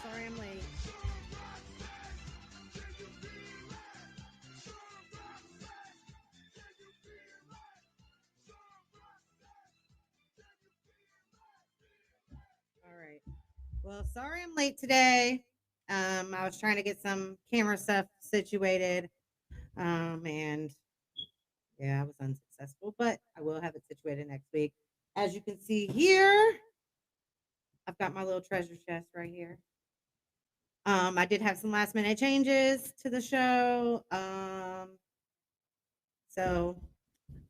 Sorry I'm late. All right. Well, sorry I'm late today. I was trying to get some camera stuff situated. And yeah, I was unsuccessful, but I will have it situated next week. As you can see here, I've got my little treasure chest right here. I did have some last minute changes to the show. So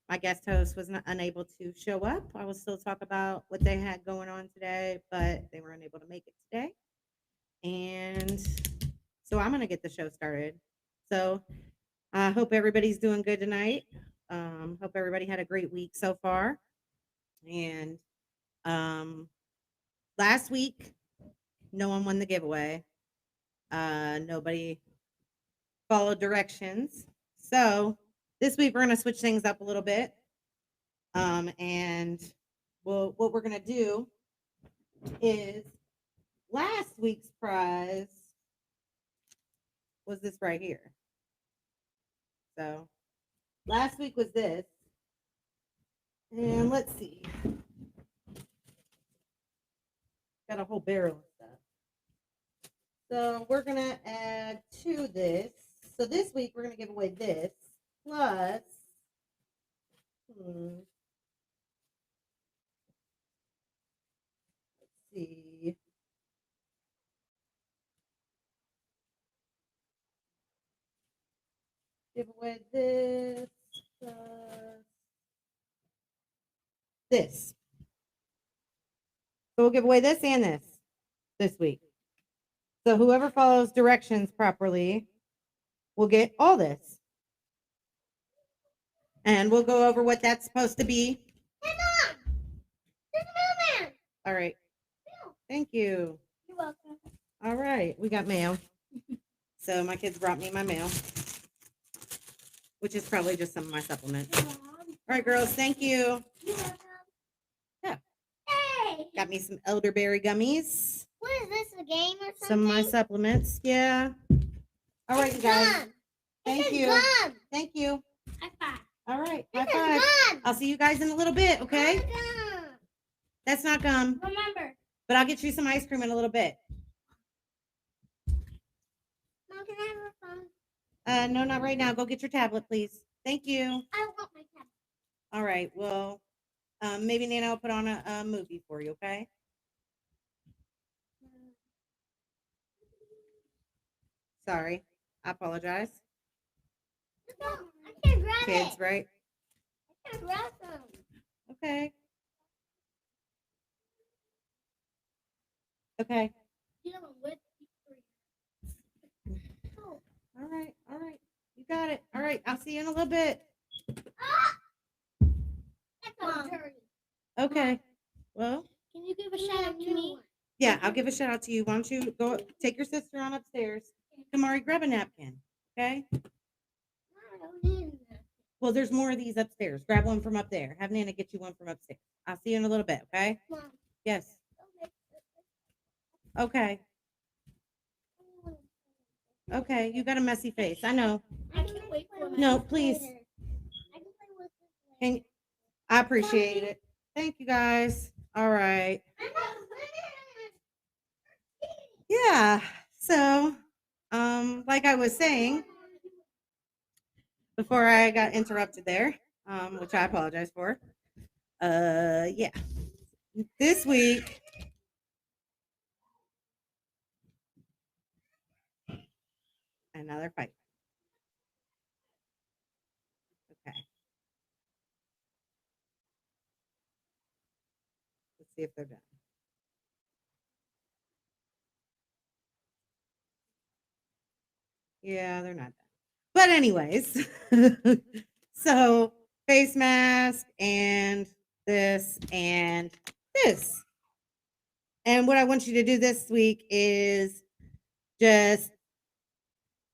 my guest host was not unable to show up. I will still talk about what they had going on today, but they were unable to make it today. And so I'm going to get the show started. So I hope everybody's doing good tonight. Hope everybody had a great week so far. And um, last week, no one won the giveaway. Nobody followed directions. So this week we're going to switch things up a little bit. And what we're going to do is last week's prize was this right here. So last week was this. And let's see. Got a whole barrel of stuff. So we're going to add to this. So this week we're going to give away this plus let's see. Give away this plus this. So we'll give away this and this week. So whoever follows directions properly will get all this. And we'll go over what that's supposed to be. Hey, Mom! There's a mailman! All right. Mail. Thank you. You're welcome. All right. We got mail. So my kids brought me my mail, which is probably just some of my supplements. Mom. All right, girls. Thank you. You're welcome. Yeah. Hey! Got me some elderberry gummies. What is this, a game or something? Some of my supplements. Yeah. All right, you guys. Gum. Thank This is you. Gum. Thank you. High five. All right. This High five. is gum. I'll see you guys in a little bit, okay? Gum. That's not gum, Remember. but I'll get you some ice cream in a little bit. Mom, can I have a phone? No, not right now. Go get your tablet, please. Thank you. I want my tablet. All right. Well, maybe Nana will put on a movie for you, okay? Sorry. I apologize. No, I can't grab Kids, it. right? I can't grab them. Okay. Okay. You know, with oh. All right. All right. You got it. All right. I'll see you in a little bit. That's all dirty. Okay. Well, Can you give a shout out to me? yeah, I'll give a shout out to you. Why don't you go take your sister on upstairs? Kamari, grab a napkin. Okay. I don't need that. Well, there's more of these upstairs. Grab one from up there. Have Nana get you one from upstairs. I'll see you in a little bit. Okay. Mom, Yes. don't Okay. Okay. You got a messy face. I know. I can't wait for No, please. I can play with this Can, I appreciate it. Thank you guys. All right. Yeah. So, like I was saying before I got interrupted there, which I apologize for. Yeah. This week, another fight. Okay. Let's see if they're done. Yeah, they're not done. But anyways, so face mask and this and this. And what I want you to do this week is just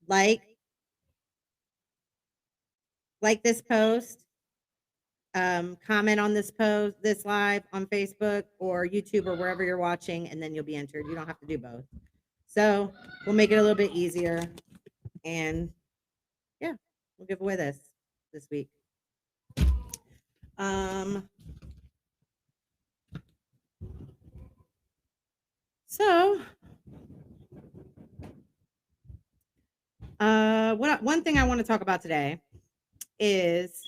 like this post, comment on this post, this live on Facebook or YouTube or wherever you're watching, and then you'll be entered. You don't have to do both. So we'll make it a little bit easier. And yeah, we'll give away this week. So one thing I want to talk about today is,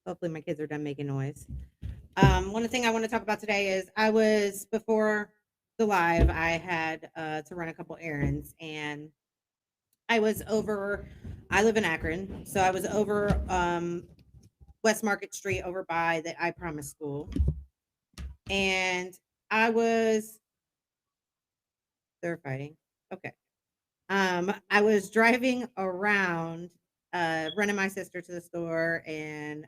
hopefully my kids are done making noise. One thing I want to talk about today is, I was, before the live, I had to run a couple errands, and I was over, I live in Akron, so I was over West Market Street over by the I Promise School. And I was, they're fighting. Okay. I was driving around, running my sister to the store, and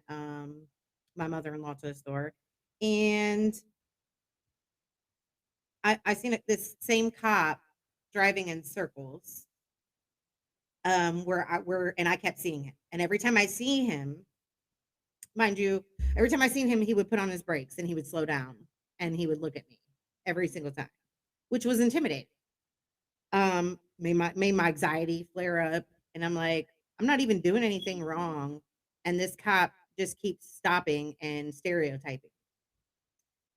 my mother-in-law to the store. And I seen this same cop driving in circles, and I kept seeing him. And every time I see him, mind you, every time I seen him, he would put on his brakes and he would slow down and he would look at me every single time, which was intimidating. Made my anxiety flare up, and I'm like, I'm not even doing anything wrong, and this cop just keeps stopping and stereotyping.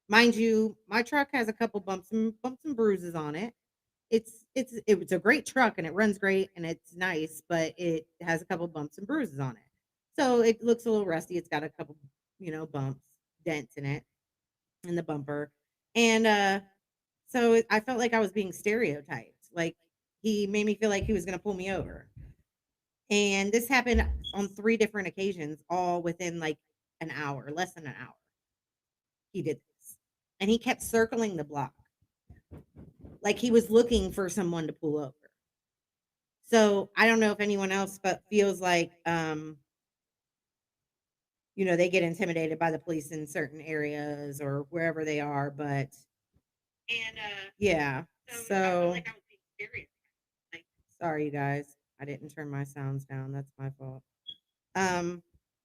Mind you, my truck has a couple bumps and bruises on it. It's a great truck and it runs great and it's nice, but it has a couple bumps and bruises on it. So it looks a little rusty. It's got a couple, bumps, dents in it, in the bumper. And I felt like I was being stereotyped. Like, he made me feel like he was going to pull me over. And this happened on 3 different occasions, all within like an hour, less than an hour. He did this. And he kept circling the block, like he was looking for someone to pull over. So I don't know if anyone else but feels like they get intimidated by the police in certain areas or wherever they are, but yeah. So sorry, you guys. I didn't turn my sounds down. That's my fault.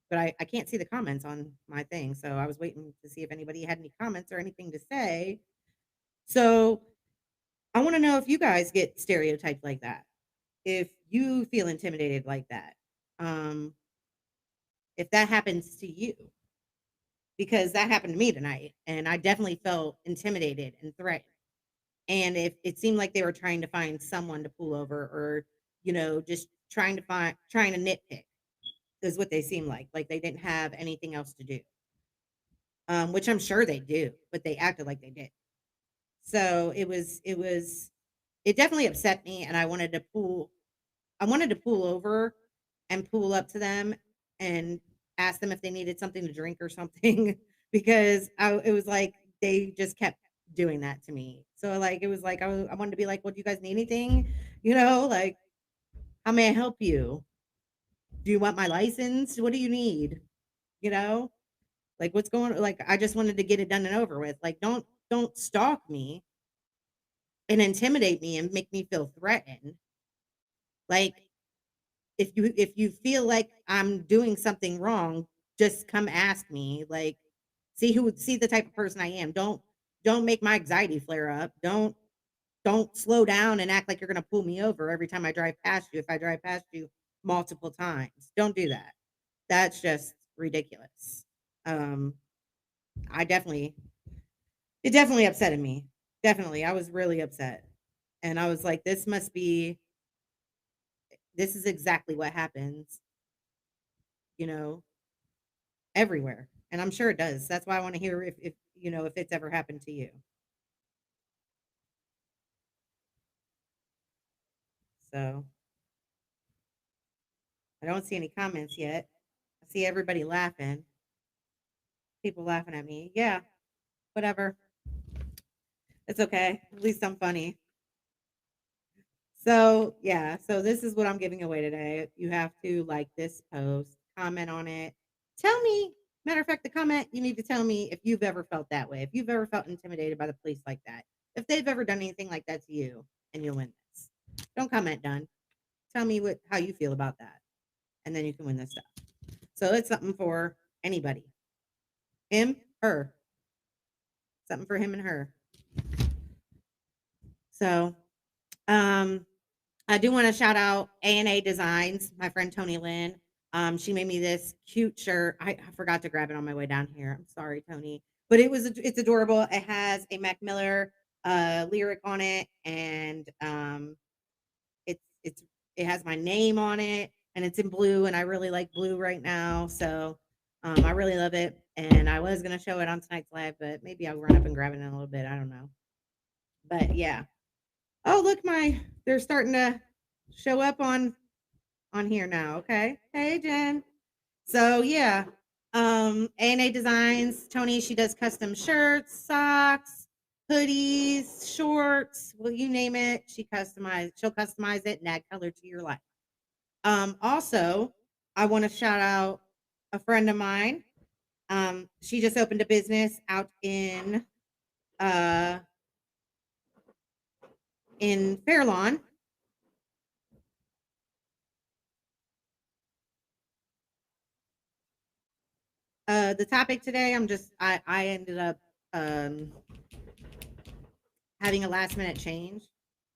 But I can't see the comments on my thing, so I was waiting to see if anybody had any comments or anything to say. So I want to know if you guys get stereotyped like that, if you feel intimidated like that, um, if that happens to you, because that happened to me tonight, and I definitely felt intimidated and threatened. And if it seemed like they were trying to find someone to pull over, or just trying to nitpick, is what they seemed like they didn't have anything else to do, which I'm sure they do, but they acted like they did. So it definitely upset me, and I wanted to pull over and pull up to them and ask them if they needed something to drink or something, because it was like they just kept doing that to me. So like it was like I wanted to be like, "Well, do you guys need anything? Like, how may I help you? Do you want my license? What do you need? You know, like, what's going on?" Like, I just wanted to get it done and over with. Like, don't stalk me and intimidate me and make me feel threatened. Like, if you feel like I'm doing something wrong, just come ask me. Like, see the type of person I am. Don't make my anxiety flare up. Don't slow down and act like you're gonna pull me over every time I drive past you, if I drive past you multiple times. Don't do that. That's just ridiculous. Um, I definitely it definitely upsetted me. Definitely. I was really upset. And I was like, this is exactly what happens, you know, everywhere. And I'm sure it does. That's why I want to hear if it's ever happened to you. So I don't see any comments yet. I see everybody laughing. People laughing at me. Yeah, whatever. It's okay. At least I'm funny. So yeah, so this is what I'm giving away today. You have to like this post, comment on it. Tell me, matter of fact, the comment, you need to tell me if you've ever felt that way, if you've ever felt intimidated by the police like that, if they've ever done anything like that to you, and you'll win this. Don't comment done. Tell me how you feel about that, and then you can win this stuff. So it's something for anybody. Him, her. Something for him and her. So, um, I do want to shout out A&A Designs, my friend Tony Lynn. She made me this cute shirt. I forgot to grab it on my way down here. I'm sorry, Tony, but it's adorable. It has a Mac Miller lyric on it, and it's it has my name on it, and it's in blue, and I really like blue right now. So I really love it, and I was gonna show it on tonight's live, but maybe I'll run up and grab it in a little bit. I don't know, but yeah. Oh, look, they're starting to show up on here now. Okay. Hey, Jen. So yeah, A&A Designs. Tony, she does custom shirts, socks, hoodies, shorts. Well, you name it, she'll customize it and add color to your life. Also, I want to shout out a friend of mine. She just opened a business out uh in Fairlawn. The topic today, I ended up um having a last minute change.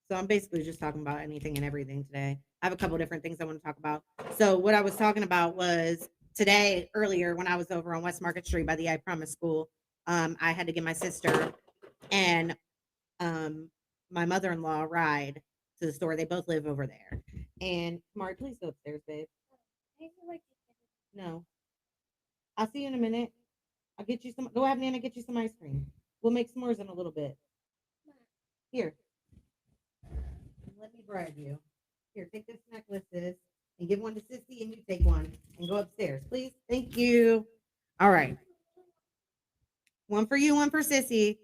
So I'm basically just talking about anything and everything today. I have a couple different things I want to talk about. So what I was talking about was today earlier when I was over on West Market Street by the I Promise School. I had to get my sister and um my mother-in-law a ride to the store. They both live over there. And Mark, please go upstairs, babe. No. I'll see you in a minute. I'll get you some. Go have Nana get you some ice cream. We'll make s'mores in a little bit. Here, let me bribe you. Here, take this necklaces and give one to Sissy, and you take one and go upstairs, please. Thank you. All right. One for you, one for Sissy.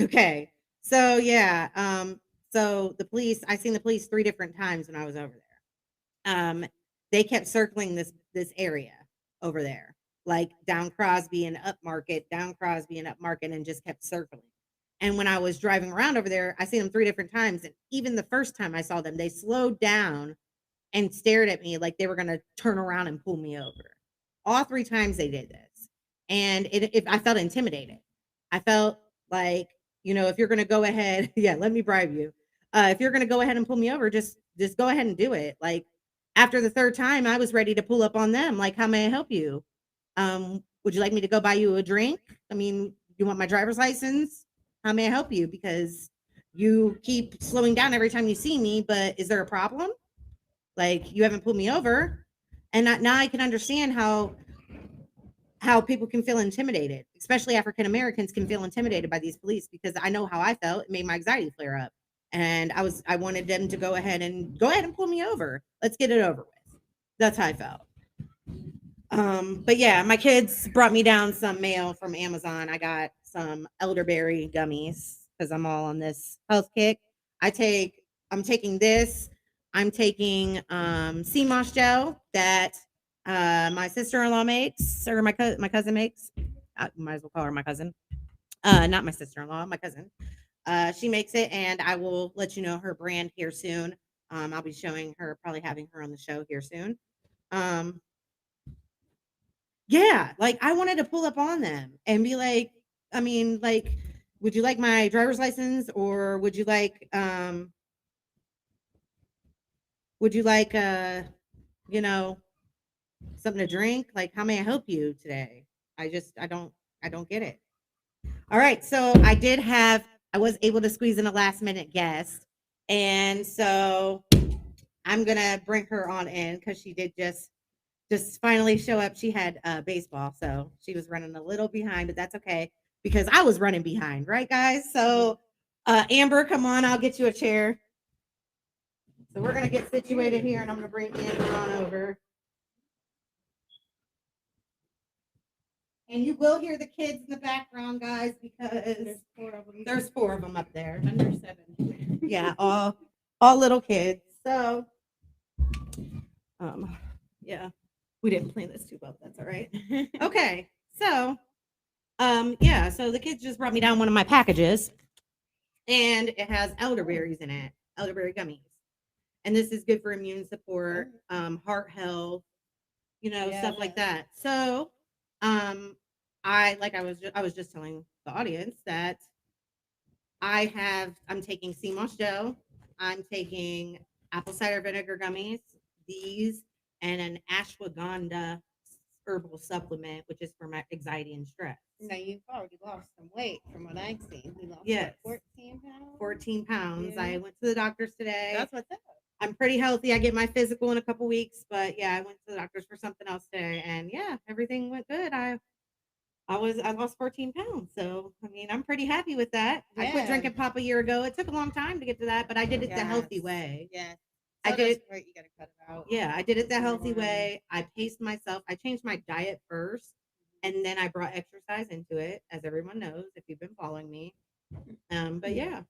Okay. So yeah. So the police, I seen the police 3 different times when I was over there. They kept circling this area over there, like down Crosby and up Market, down Crosby and up Market, and just kept circling. And when I was driving around over there, I seen them 3 different times. And even the first time I saw them, they slowed down and stared at me like they were gonna turn around and pull me over. All 3 times they did this. And if I felt intimidated. I felt like, if you're gonna go ahead, yeah, let me bribe you. If you're gonna go ahead and pull me over, just go ahead and do it. Like after the third time, I was ready to pull up on them. Like, how may I help you? Would you like me to go buy you a drink? I mean, you want my driver's license? How may I help you? Because you keep slowing down every time you see me, but is there a problem? Like you haven't pulled me over. And now I can understand how people can feel intimidated, especially African Americans can feel intimidated by these police because I know how I felt. It made my anxiety flare up. And I wanted them to go ahead and pull me over. Let's get it over with. That's how I felt. But yeah, my kids brought me down some mail from Amazon. I got some elderberry gummies because I'm all on this health kick. I'm taking this. I'm taking sea moss gel that my sister-in-law makes, or my cousin makes. I might as well call her my cousin. Not my sister-in-law, my cousin. She makes it, and I will let you know her brand here soon. I'll be showing her, probably having her on the show here soon. Um, yeah, like, I wanted to pull up on them and be like, I mean, like, "Would you like my driver's license, or would you like, you know, something to drink? Like, how may I help you today?" I don't get it. Alright, so I was able to squeeze in a last minute guest, and so I'm gonna bring her on in because she did just finally show up. She had baseball, so she was running a little behind, but that's okay because I was running behind, right, guys? So, Amber, come on, I'll get you a chair. So we're gonna get situated here, and I'm gonna bring Amber on over. And you will hear the kids in the background, guys, because there's 4 of them up there. Under 7. Yeah, all little kids. So, yeah, we didn't plan this too well, but that's all right. Okay, so yeah, so the kids just brought me down one of my packages, and it has elderberries in it, elderberry gummies, and this is good for immune support, heart health, Yeah, stuff like that. So, I was just telling the audience that I'm taking sea moss Joe. I'm taking apple cider vinegar gummies, these, and an ashwagandha herbal supplement, which is for my anxiety and stress. Now you've already lost some weight from what I've seen. You lost Yes. what, 14 pounds? 14 pounds. Yeah. I went to the doctor's today. That's what's up. I'm pretty healthy. I get my physical in a couple weeks, but yeah, I went to the doctor's for something else today, and yeah, everything went good. I lost 14 pounds, so I mean, I'm pretty happy with that. I quit Yeah. drinking pop a year ago. It took a long time to get to that, but I did it the healthy Yes. way. Yes. I did it. Right, you gotta cut it out. Yeah, I did it the healthy Mhm. way. I paced myself. I changed my diet first, and then I brought exercise into it, as everyone knows if you've been following me. But yeah,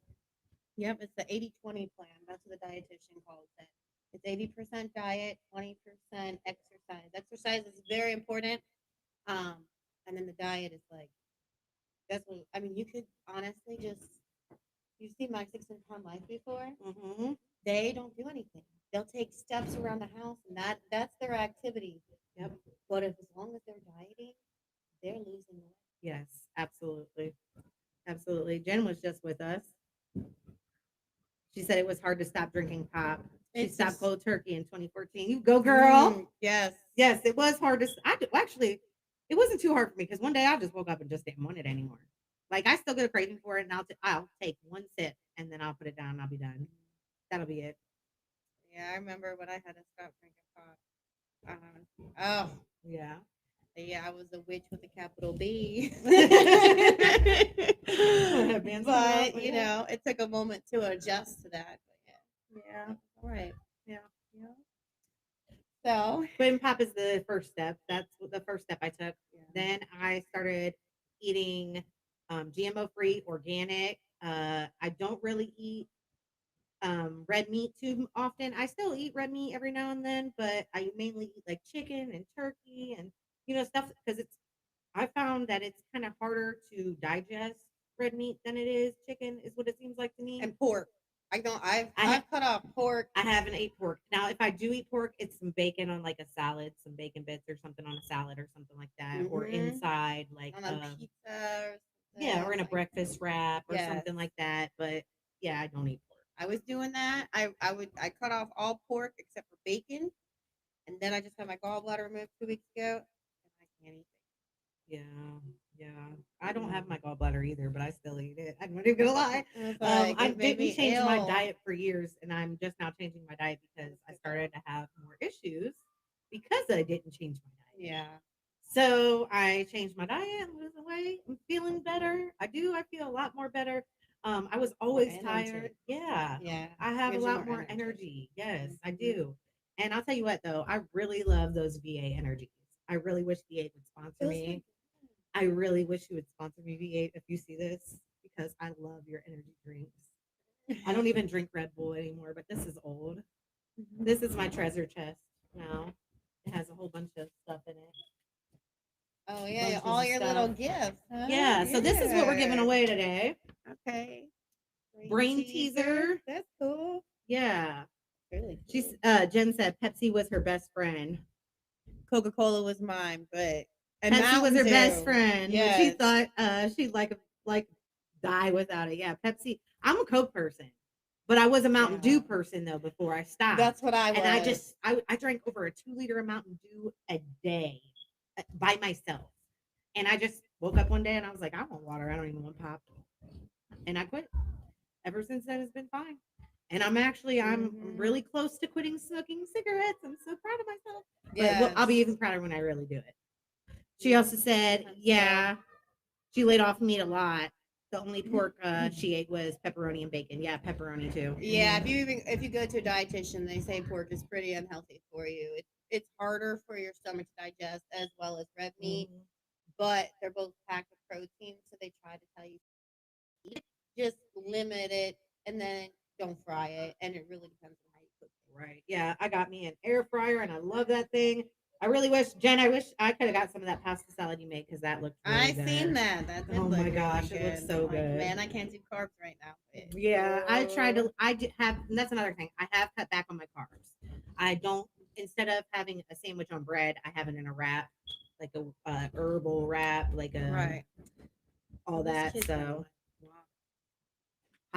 Yep, it's the 80-20 plan. That's what the dietitian calls it. It's 80% diet, 20% exercise. Exercise is very important. And then the diet is like that's what I mean. You could honestly just you've seen my 600 pound life before. hmm They don't do anything. They'll take steps around the house, and that's their activity. Yep. But if as long as they're dieting, they're losing weight. Yes, absolutely, absolutely. Jen was just with us. She said it was hard to stop drinking pop. She It's stopped just- cold turkey in 2014. You go, girl. Yes. Yes, it was hard to. Actually, it wasn't too hard for me because one day I just woke up and just didn't want it anymore. Like I still get a craving for it, and I'll take one sip and then I'll put it down. And I'll be done. That'll be it. Yeah, I remember when I had to stop drinking pop. Oh, Yeah. yeah, I was a witch with a capital B. Have bands coming out, But yeah. it took a moment to adjust to that. But Yeah. all right. Yeah. So Quitting pop is the first step. That's the first step I took. yeah. Then I started eating GMO free, organic. I don't really eat red meat too often. I still eat red meat every now and then, but I mainly eat like chicken and turkey and stuff because I found that it's kind of harder to digest red meat than it is chicken, is what it seems like to me. And pork. I don't. I I've cut off pork. I haven't ate pork. Now, if I do eat pork, it's some bacon on like a salad, some bacon bits or something on a salad or something like that, or Mhm. inside like On a pizza. Or yeah, or in a like- breakfast wrap or Yes. something like that. But yeah, I don't eat pork. I was doing that. I cut off all pork except for bacon, and then I just had my gallbladder removed 2 weeks ago, and I can't eat. Yeah, yeah. I don't have my gallbladder either, but I still eat it. I'm not even gonna lie. It's I it made didn't me change my ill. diet for years, and I'm just now changing my diet because I started to have more issues because I didn't change my diet. Yeah. So I changed my diet, losing weight. I'm feeling better. I do. I feel a lot more better. I was always energy. tired. Yeah. Yeah. I have a Gives you lot more more energy. Yes, I Mhm. do. And I'll tell you what though, I really love those VA energies. I really wish VA would sponsor Those me. I really wish you would sponsor me, VA, if you see this, because I love your energy drinks. I don't even drink Red Bull anymore, but this is old. This is my treasure chest now. It has a whole bunch of stuff in it. Oh yeah, bunches all of your stuff. little gifts. Huh? Yeah, so this is what we're giving Good. away today. Okay. Brain teaser. That's cool. Yeah. Really cool. She's Jen said Pepsi was her best friend. Coca-Cola was mine, but and Pepsi was Mountain her best Dew. friend. Yes. She thought she'd like die without it. Yeah, Pepsi. I'm a Coke person, but I was a Mountain Yeah. Dew person though before I stopped. That's what I was. And I drank over a 2 liter of Mountain Dew a day by myself. And I just woke up one day and I was like, I want water. I don't even want pop. And I quit. Ever since then, it's been fine. And I'm Mhm. really close to quitting smoking cigarettes. I'm so proud of myself. Yes. But I'll be even prouder when I really do it. She Mhm. also said, That's yeah, she laid off meat a lot. The only pork Mm-hmm. she ate was pepperoni and bacon. Yeah, pepperoni too. Yeah, Mhm. if you go to a dietitian, they say pork is pretty unhealthy for you. It's harder for your stomach to digest as well as red meat, Mhm. but they're both packed with protein, so they try to tell you just limit it and then don't fry it, and it really depends on how you cook it. Right. Yeah, I got me an air fryer and I love that thing. I really wish, Jen, I wish I could have got some of that pasta salad you made because that looked really I good. seen that. That did Oh look my really gosh, good. it looks so Like, good. man, I can't do carbs right now. but- Yeah, I tried to. I did have. And that's another thing. I have cut back on my carbs. I don't. Instead of having a sandwich on bread, I have it in a wrap, like a herbal wrap, like a Right. all Those that. kids are So like, wow.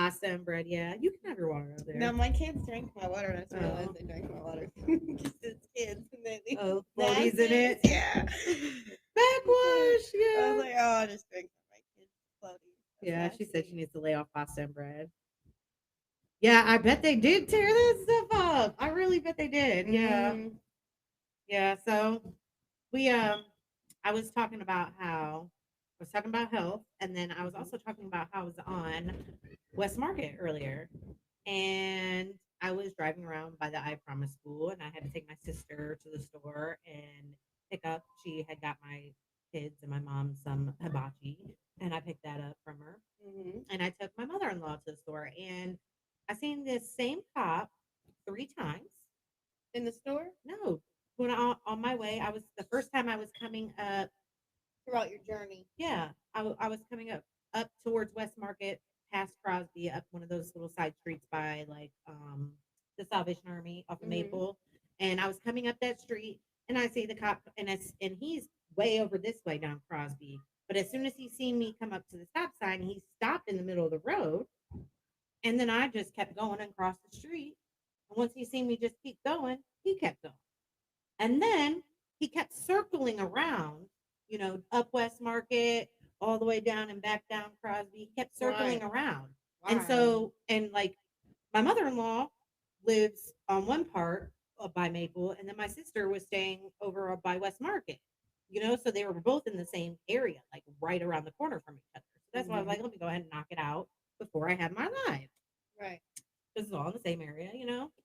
Pasta and bread. Yeah, you can have your water out there. No, my kids drink my water. And I just realized Oh. they drank my water because it's kids and they leave Oh, floaties in it. napkins. Yeah. Backwash. I Yeah. was like, oh, I'll just drink my kids' floaties. That's Yeah, she said she nasty. needs to lay off pasta and bread. Yeah, I bet they did tear that stuff up. I really bet they did. Yeah. Mhm. Yeah. So we I was talking about how I was talking about health, and then I was also talking about how I was on West Market earlier. And I was driving around by the I Promise school, and I had to take my sister to the store and pick up. She had got my kids and my mom some hibachi, and I picked that up from her. Mhm. And I took my mother in law to the store, and I seen this same cop 3 times. In the store No, when on my way, I was the first time I was coming up. throughout your journey. Yeah, I was coming up towards West Market, past Crosby, up one of those little side streets by like the Salvation Army off of Mhm. Maple, and I was coming up that street, and I see the cop, and he's way over this way down Crosby. But as soon as he seen me come up to the stop sign, he stopped in the middle of the road, and then I just kept going across the street. And once he seen me just keep going, he kept going. And then he kept circling around, up West Market, all the way down and back down Crosby. He kept circling Why? around. And Why? so, and like my mother in law lives on one part by Maple, and then my sister was staying over by West Market, so they were both in the same area, like right around the corner from each other. So that's why I was Mhm. like, let me go ahead and knock it out before I had my live. Right. This is all in the same area.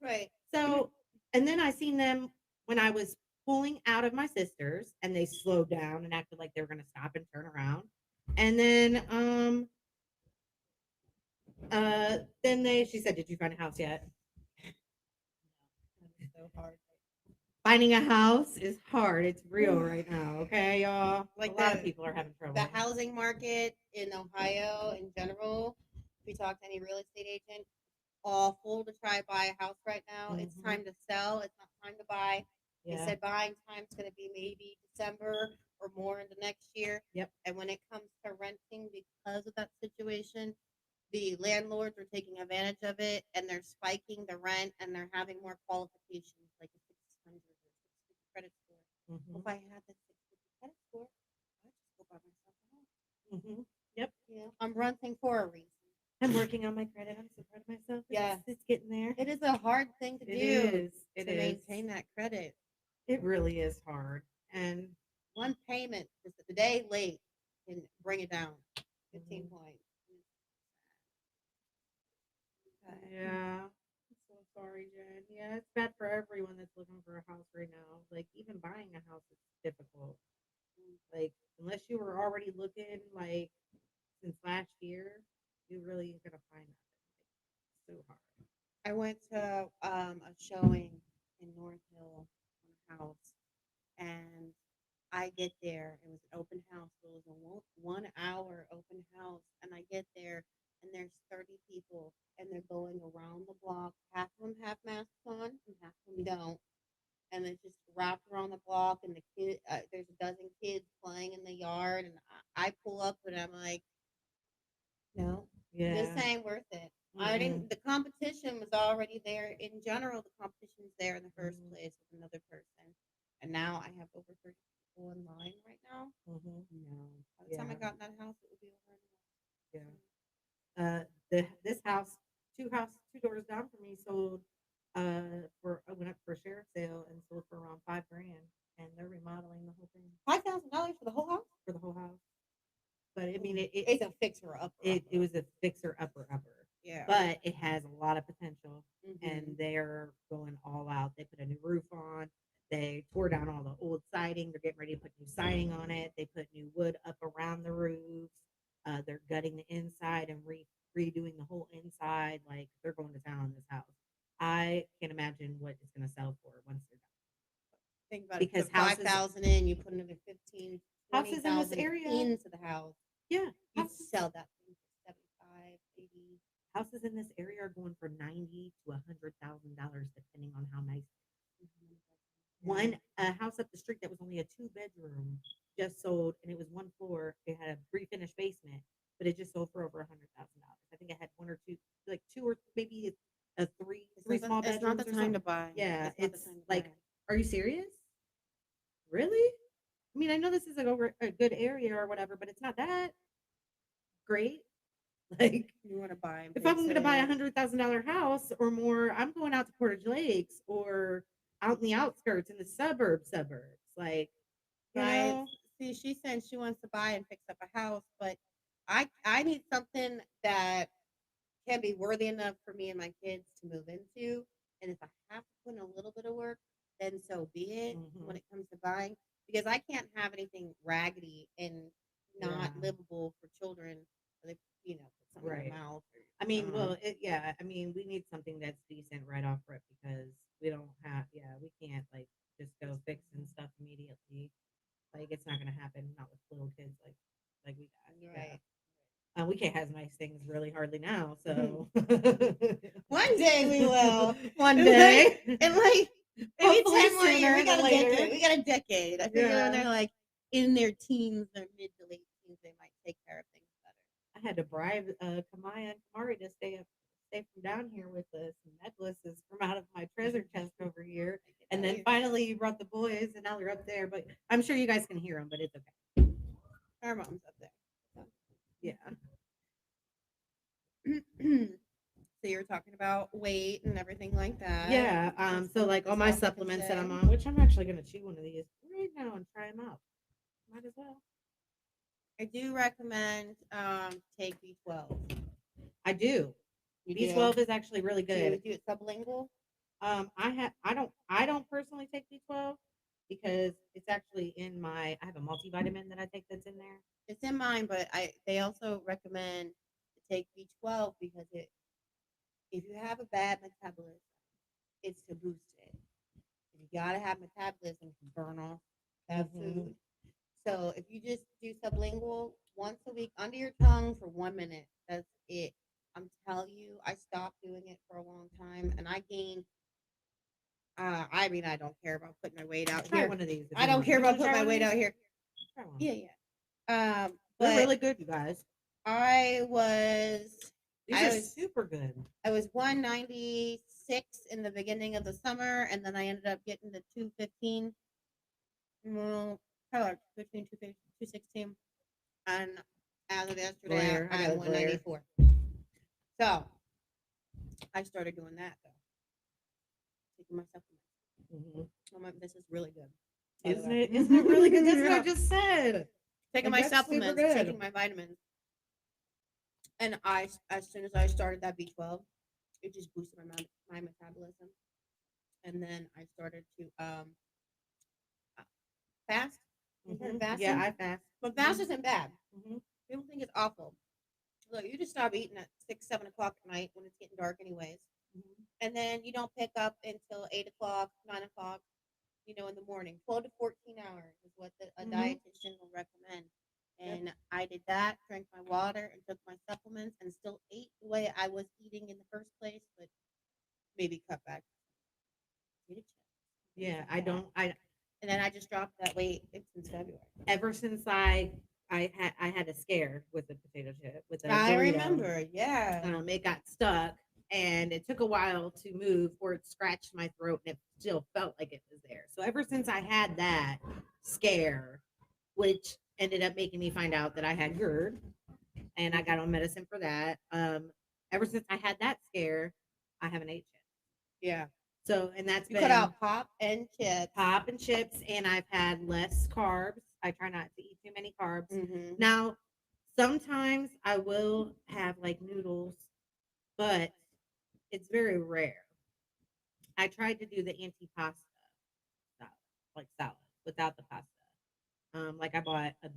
Right. So, and then I seen them when I was pulling out of my sister's, and they slowed down and acted like they were going to stop and turn around. And then she said, "Did you find a house yet?" That's so hard. Finding a house is hard. It's real right now. Okay, y'all. Like A lot of people are having trouble. The housing market in Ohio in general. If you talk to any real estate agent, awful to try to buy a house right now. It's Mhm. time to sell. It's not time to buy. They Yeah. said buying time's going to be maybe December or more in the next year. Yep. And when it comes to renting, because of that situation, the landlords are taking advantage of it and they're spiking the rent and they're having more qualifications like a 600 or 650 credit score. Mhm. If I had the 650 credit score, I'd just go buy myself a house. Mhm. Yep. I'm renting for a reason. I'm working on my credit. I'm so proud of myself. Yeah. It's getting there. It is a hard thing to It do is. It to is. maintain that credit. It really is hard. And One payment just a day late can bring it down 15 Mhm. points. Yeah. I'm so sorry, Jen. Yeah, it's bad for everyone that's looking for a house right now. Like even buying a house is difficult. Like unless you were already looking like since last year, you really ain't gonna find nothing. Like so hard. I went to a showing in North Hill on a house, and I get there. It was an open house. It was a 1 hour open house, and I get there, and there's 30 people, and they're going around the block. Half of them have masks on, and half of them don't. And it's just wrapped around the block, and there's a dozen kids playing in the yard, and I pull up, and I'm like, no, this Yeah. ain't worth it. I Mm-mm. didn't. The competition was already there. In general, the competition's there in the first Mhm. place with another person, and now I have over 30 people in line right now. Mhm. No, by the time I Yeah. got in that house, it would be over. Yeah. This house, two doors down from me, sold for I went up for a sheriff sale and sold for around 5 grand, and they're remodeling the whole thing $5,000 for the whole house. for the whole house. But I mean, It's a fixer upper. it was a fixer upper, Yeah. but it has a lot of potential, Mhm. and they're going all out. They put a new roof on. They tore down all the old siding. They're getting ready to put new siding on it. They put new wood up around the roofs. They're gutting the inside and redoing the whole inside. Like they're going to town on this house. I can't imagine what it's going to sell for once they're done. Think about it. Because Put 5,000 in, you put another 15, houses in this 20,000 area, into the house. yeah, You'd sell that thing for 75, 80. houses in this area are going for $90,000 to $100,000, depending on how nice. One a house up the street that was only a 2 bedroom just sold, and it was one floor. It had a pre-finished basement, but it just sold for over $100,000. I think I had one or two, like two or maybe a three small It's not bedrooms the or time something. to buy. Yeah, It's not the it's time to like, buy. are you serious? Really? I mean, I know this is like a good area or whatever, but it's not that great. Like, You want to buy in if I'm going to buy places. $100,000 house or more, I'm going out to Portage Lakes or out in the outskirts in the suburbs. Like, you Right. know, See, she's saying she wants to buy and fix up a house, but I need something that can be worthy enough for me and my kids to move into. And if I have to put in a little bit of work, then so be it when Mhm. it comes to buying. Because I can't have anything raggedy and not Yeah. livable for children. Or they, put something in Right. their mouth. I mean, Or, yeah. I mean, we need something that's decent right off rip because we don't have, yeah, we can't like just go fixing stuff immediately. Like, it's not gonna happen. Not with little kids like we got. Yeah. right. We can't have nice things really hardly now. So One day we will. one And day, like maybe hopefully 10 more years. sooner We got than a later. decade. We got a decade. I figure when Yeah. they're like in their teens or mid to late teens, they might take care of things better. I had to bribe Kamaya and Kamari to stay from down here with some necklaces from out of my treasure chest over here. And then finally you brought the boys and now they're up there. But I'm sure you guys can hear them, but it's okay. Our mom's up there. Yeah. So you're talking about weight and everything like that. Yeah. That's So the- like the all my stuff I can supplements that say. I'm on, which I'm actually gonna chew one of these right now and try them out. Might as well. I do recommend take B12. I do. You B12 is actually really do good. do it sublingual. I don't personally take B12 because it's actually in I have a multivitamin that I take that's in there. It's in mine, but they also recommend to take B12 because if you have a bad metabolism, it's to boost it. You gotta have metabolism to burn off that Mhm. food. So if you just do sublingual once a week under your tongue for 1 minute, that's it. I'm telling you, I stopped doing it for a long time, and I gained. I mean, I don't care about putting my weight out Try here. one of these. I don't care about putting my weight out here. here. Try one. Yeah, yeah. They're But really good, you guys. I was These I are was super good. I was 196 in the beginning of the summer, and then I ended up getting to 215. Well, probably like between 216. And as of yesterday, Glare. I got a I'm glare. 194. So I started doing that though, taking my supplements. Mhm. This is really good. by the Isn't way. it? Isn't it really good? That's what Yeah. I just said. Taking Like, my that's super supplements, good. taking my vitamins, and as soon as I started that B12, it just boosted my metabolism, and then I started to fast. You started fasting? Yeah, I fast. But fast isn't bad. Mhm. People think it's awful. Look, you just stop eating at 6, 7 o'clock at night when it's getting dark, anyways, and then you don't pick up until 8 o'clock, 9 o'clock. In the morning. 12 to 14 hours is what a Mhm. dietitian will recommend. And I did that, drank my water, and took my supplements, and still ate the way I was eating in the first place, but maybe cut back. Yeah, I don't. And then I just dropped that weight since February. Ever since I had a scare with the potato chip with the I burrito. remember, yeah. It got stuck and it took a while to move or it scratched my throat and it still felt like it was there. So ever since I had that scare, which ended up making me find out that I had GERD and I got on medicine for that. Ever since I had that scare, I haven't ate chips. Yeah. So and that's You been cut out pop and chips, and I've had less carbs. I try not to eat too many carbs. Mm-hmm. Now, sometimes I will have like noodles, but it's very rare. I tried to do the anti-pasta salad, like salad without the pasta. Like I bought a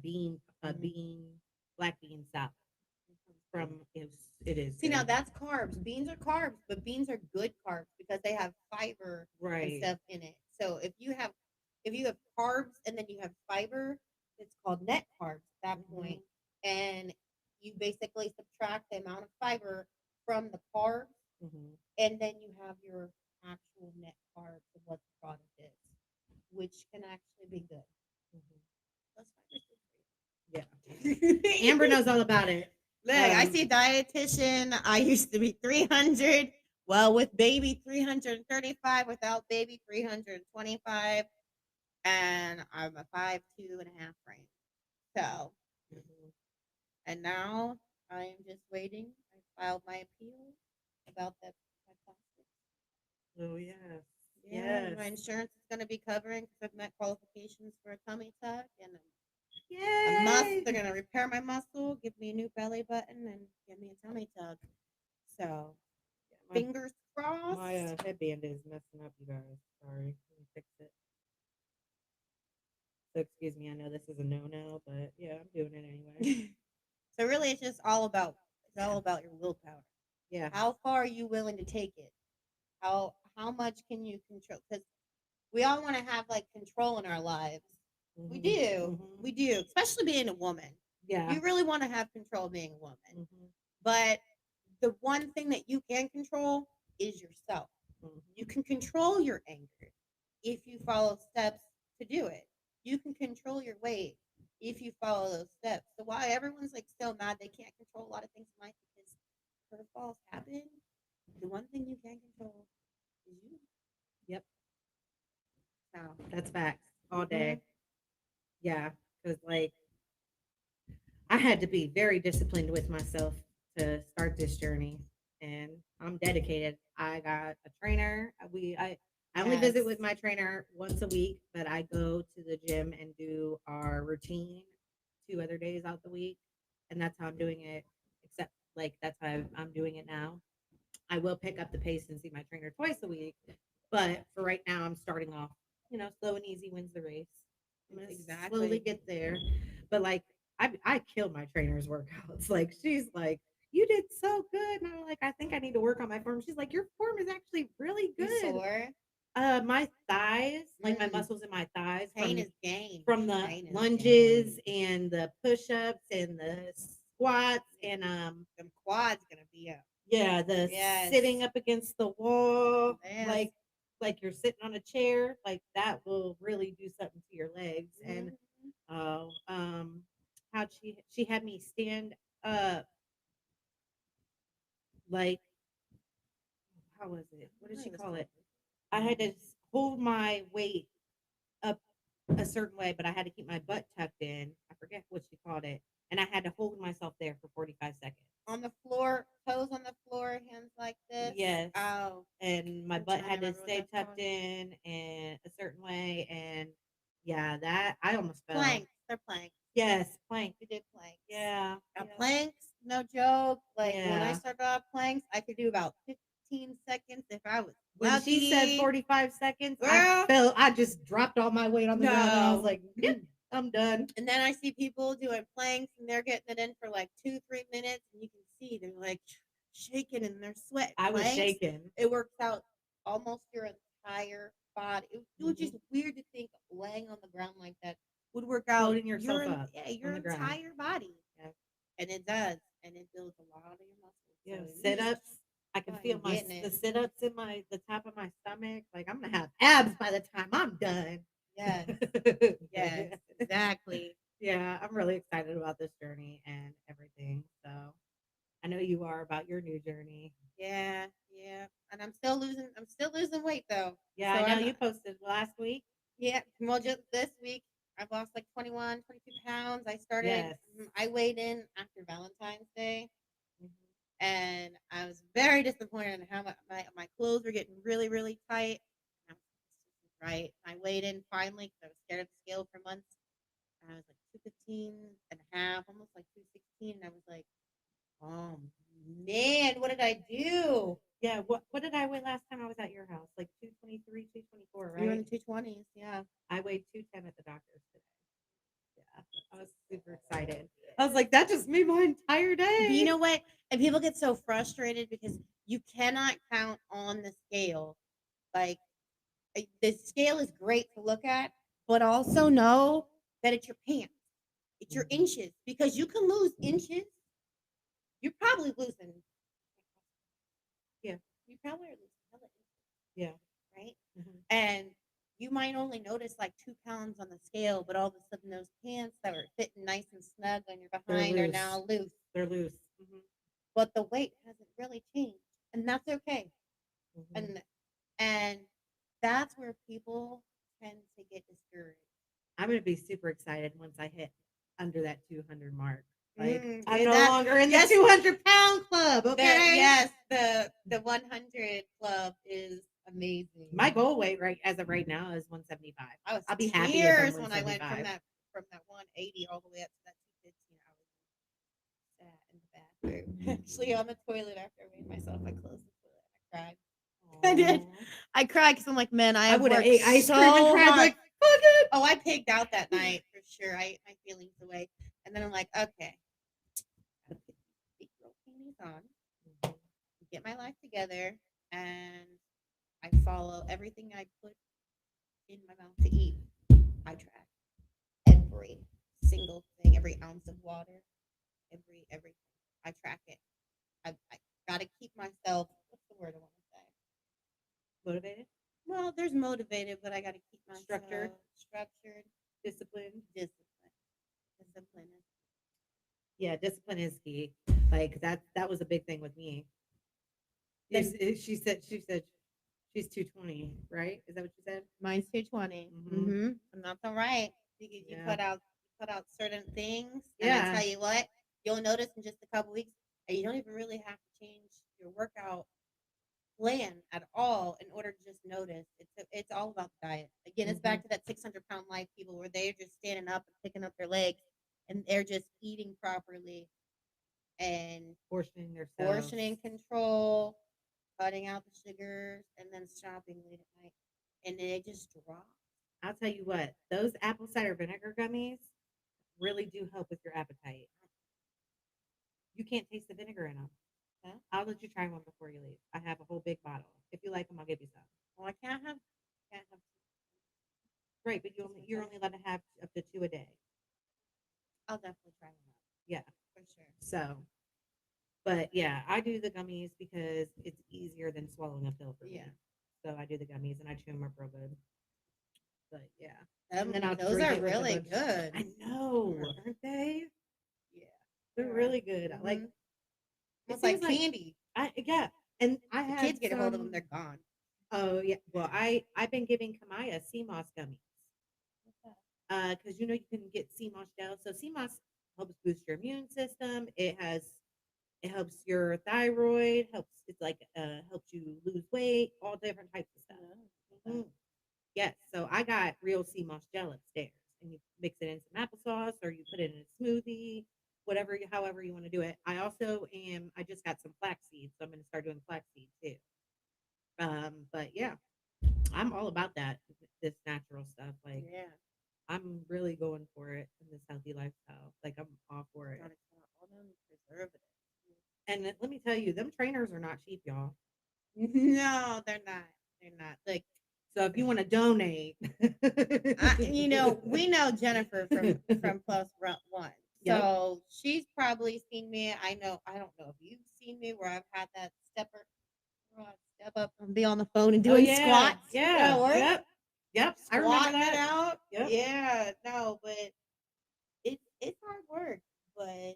black bean salad from it is. See, now that's carbs. Beans are carbs, but beans are good carbs because they have fiber and stuff in it. So if you have carbs and then you have fiber, it's called net carbs at that point. And you basically subtract the amount of fiber from the carbs, and then you have your actual net carbs of what the product is, which can actually be good. Plus fiber's good for you. Yeah. Amber knows all about it. Look, I Um, see a dietitian. I used to be 300. Well, with baby 335, without baby 325, and I'm a 5'2.5" frame. So, mhm. and now I am just waiting. I filed my appeal about that. My plastics. Oh yes, Yeah, yes, my insurance is going to be covering because I've met qualifications for a tummy tuck and a muscle. yay! They're going to repair my muscle, give me a new belly button, and give me a tummy tuck. So, My fingers crossed. my headband is messing up, you guys. Sorry, let me fix it. So excuse me. I know this is a no-no, but yeah, I'm doing it anyway. So really, it's all about your willpower. Yeah. How far are you willing to take it? How much can you control? Because we all want to have like control in our lives. We Mhm. do, we Mhm. do, especially being a woman. Yeah. You really want to have control being a woman. Mhm. But the one thing that you can control is yourself. You Mhm. can control your anger if you follow steps to do it. You can control your weight if you follow those steps. So why everyone's like still mad they can't control a lot of things in life because curveballs happen. The one thing you can control is you. Yep. So, That's facts all mhm. day. Yeah, because like I had to be very disciplined with myself to start this journey, and I'm dedicated. I got a trainer. I only visit with Yes. my trainer once a week, but I go to the gym and do our routine 2 other days out the week, and that's how I'm doing it. Except like that's how I'm doing it now. I will pick up the pace and see my trainer twice a week, but for right now, I'm starting off. Slow and easy wins the race. I'm gonna slowly Exactly. get there, but like I kill my trainer's workouts. Like she's like, "You did so good," and I'm like, "I think I need to work on my form." She's like, "Your form is actually really You good." sore? My thighs, like my Mm. muscles in my thighs Pain from is gain. the Pain is lunges gain. and the push-ups and the squats and Them quads gonna be up. yeah, the Yes. sitting up against the wall, Yes. like you're sitting on a chair, like that will really do something to your legs. And Mhm. oh, how she had me stand up, like how was it? What did she call it? I had to hold my weight up a certain way, but I had to keep my butt tucked in. I forget what she called it, and I had to hold myself there for 45 seconds. On the floor, toes on the floor, hands like this. Yes. Oh, And my I'm butt trying to had to remember what stay that's tucked called. in and a certain way. And yeah, that I almost fell. Planks. They're planks. Yes, plank. We did planks. Yeah. Now, Yeah. planks, no joke. Like when I Yeah. started off planks, I could do about 15 seconds if I was When she said lucky. 45 seconds, Girl, I just dropped all my weight on the ground and I was no. like, nope, I'm done. And then I see people doing planks and they're getting it in for like 2-3 minutes, and you can see they're like shaking and they're sweating. I was Planks, shaking. it works out almost your entire body. It was just Mhm. weird to think laying on the ground like that would work out Floating yourself up yeah, on your the ground. entire body. Yeah. And it does, and it builds a lot of your muscles. Yeah. So you Sit just ups. I can go ahead feel and getting the it. sit ups in the top of my stomach. Like I'm gonna have abs by the time I'm done. Yes, yes, exactly. Yeah, I'm really excited about this journey and everything. So I know you are about your new journey. Yeah, yeah. And I'm still losing weight though. Yeah, So I know I'm you posted last week. Yeah, well, just this week, I've lost like 21, 22 pounds. Yes. I weighed in after Valentine's Day, Mhm. and I was very disappointed in how my clothes were getting really, really tight. And I was like, "This isn't right." I weighed in finally because I was scared of the scale for months. And I was like 215.5, almost like 216. And I was like, oh man, what did I do? Yeah, what did I weigh last time I was at your house? Like 223, 224, You were in right? the 220s, yeah. I weighed 210 at the doctor's today. Yeah. I was super excited. I was like, that just made my entire But you day. know what? And people get so frustrated because you cannot count on the scale. Like the scale is great to look at, but also know that it's your pants, it's your Mhm. inches, because you can lose inches. You're probably losing. Yeah. You probably are losing hella inches, Yeah. right? Mhm. And you might only notice like 2 pounds on the scale, but all of a sudden those pants that were fitting nice and snug on your They're behind are loose. now loose. They're loose. but the weight hasn't really changed, and that's okay. Mhm. And that's where people tend to get discouraged. I'm gonna be super excited once I hit under that 200 mark. Like I'm Yeah, no that longer in the yes, 200-pound club. the Okay. yes, the 100 club is amazing. My goal weight as of right now is 175. I was I'll be happy if I'm tears when I went 175. from that 180 all the way up to that 215. I was sat in the bathroom, actually on the toilet after I made myself. I closed the toilet. I cried. I did. Aw. I cried because I'm like, man, I I would have worked ate ice so cream and cried hard. like, fuck it. Oh, I pigged out that night for sure. I ate my feelings away, and then I'm like, okay, gotta put these big girl panties on, get my life together, and I follow everything I put in my mouth to eat. I track every single thing, every ounce of water, everything. I track it. I got to keep myself. What's the word I want to say? Motivated, Well, there's motivated, but I got to keep myself Structured. structured, discipline. discipline. Yeah, discipline is key. Like that was a big thing with me. She said she's 220, right? Is that what you said? Mine's 220. Mhm. And that's all right because you Yeah. put out certain things, and I Yeah. tell you what, you'll notice in just a couple weeks, and you don't even really have to change your workout plan at all in order to just notice. It's all about the diet. Again, it's back to that 600-pound life people where they're just standing up and picking up their legs, and they're just eating properly and Portioning themselves. portioning control, cutting out the sugars, and then stopping late at night, and it just drops. I'll tell you what, those apple cider vinegar gummies really do help with your appetite. You can't taste the vinegar in them. Huh? I'll let you try one before you leave. I have a whole big bottle. If you like them, I'll give you some. Well, I can't have. Right, but you're only allowed to have up to 2 a day. I'll definitely try one out Yeah. for sure. So, but yeah, I do the gummies because it's easier than swallowing a pill for me. Yeah. So I do the gummies and I chew them up real good. But yeah, And then I'll those drink are it with a really bunch- good. I know, Yeah. aren't they? Yeah, They're they are. really good. I like. Mhm. It It's like seems like candy. yeah, and I The had kids get a hold of them, some. they're gone. Oh yeah, well I've been giving Kamaya CMOS gummies. Because you can get CMOS gel. So CMOS helps boost your immune system. It helps your thyroid. Helps you lose weight. All different types of stuff. Mhm. Yes. So I got real CMOS gel upstairs, and you mix it in some applesauce, or you put it in a smoothie, however you want to do it. I just got some flaxseed, so I'm going to start doing flaxseed too. But yeah, I'm all about that. This natural stuff, like. Yeah. I'm really going for it in this healthy lifestyle. Like I'm all for it. Gotta cut out all them preservatives. And let me tell you, them trainers are not cheap, y'all. No, they're not. They're not. Like, So if you want to donate, we know Jennifer from Plus One. Yep. So she's probably seen me. I don't know if you've seen me where I've had that step up and be on the phone and doing squats. Yeah. Yep. I remember Squatting it that. out. Yep. Yeah. No, but it's hard work. But I